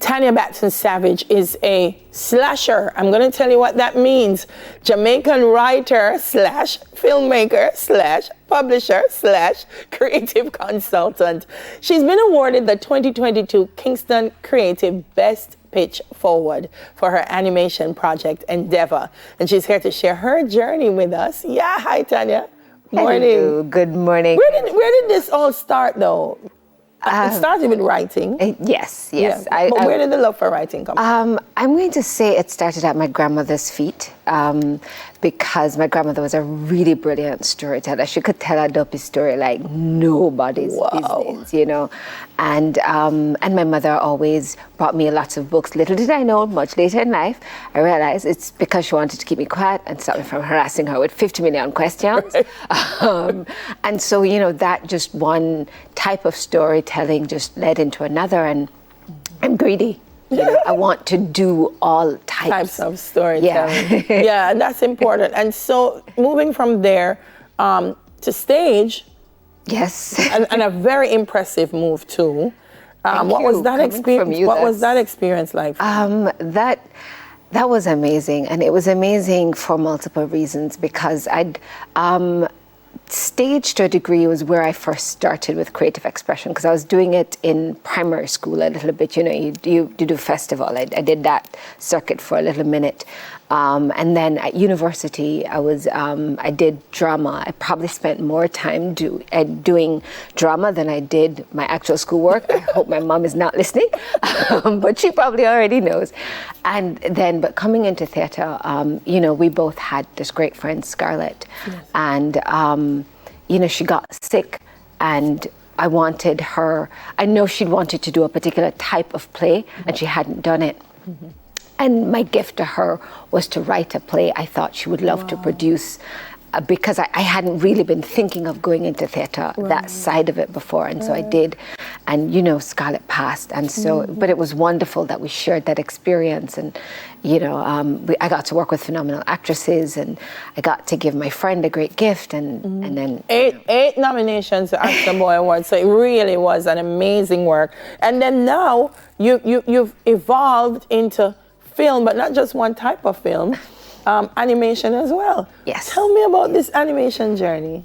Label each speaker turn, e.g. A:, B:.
A: Tanya Batson-Savage is a slasher. I'm going to tell you what that means. Jamaican writer slash filmmaker slash publisher slash creative consultant. She's been awarded the 2022 Kingston Creative Best Pitch Forward for her animation project Endeavor. And she's here to share her journey with us. Yeah, hi Tanya. Morning.
B: Hello, good morning.
A: Where did this all start though? It started with writing.
B: Yes.
A: Yeah. But where did the love for writing come from?
B: I'm going to say it started at my grandmother's feet because my grandmother was a really brilliant storyteller. She could tell a dopey story like nobody's business, you know. And my mother always brought me lots of books. Little did I know, much later in life, I realized it's because she wanted to keep me quiet and stop me from harassing her with 50 million questions. Right. And so, you know, that just one type of storytelling just led into another, and I'm greedy. You know, I want to do all types
A: of storytelling. Yeah. Yeah, and that's important. And so moving from there to stage.
B: Yes.
A: and a very impressive move too. What was that experience? What was that experience like?
B: That was amazing, and it was amazing for multiple reasons because I'd stage to a degree was where I first started with creative expression because I was doing it in primary school a little bit. You know, you do festival. I did that circuit for a little minute. And then at university, I did drama. I probably spent more time doing drama than I did my actual schoolwork. I hope my mom is not listening, but she probably already knows. And then, but coming into theater, you know, we both had this great friend, Scarlett, yes. And, you know, she got sick and I wanted her, I know she'd wanted to do a particular type of play and she hadn't done it. Mm-hmm. And my gift to her was to write a play I thought she would love to produce because I hadn't really been thinking of going into theater, that side of it before. And so I did. And, you know, Scarlett passed. And so, but it was wonderful that we shared that experience. And, you know, I got to work with phenomenal actresses and I got to give my friend a great gift. And then... Eight nominations
A: at the Boy Awards. So it really was an amazing work. And then now you've evolved into film, but not just one type of film, animation as well.
B: Yes.
A: Tell me about this animation journey.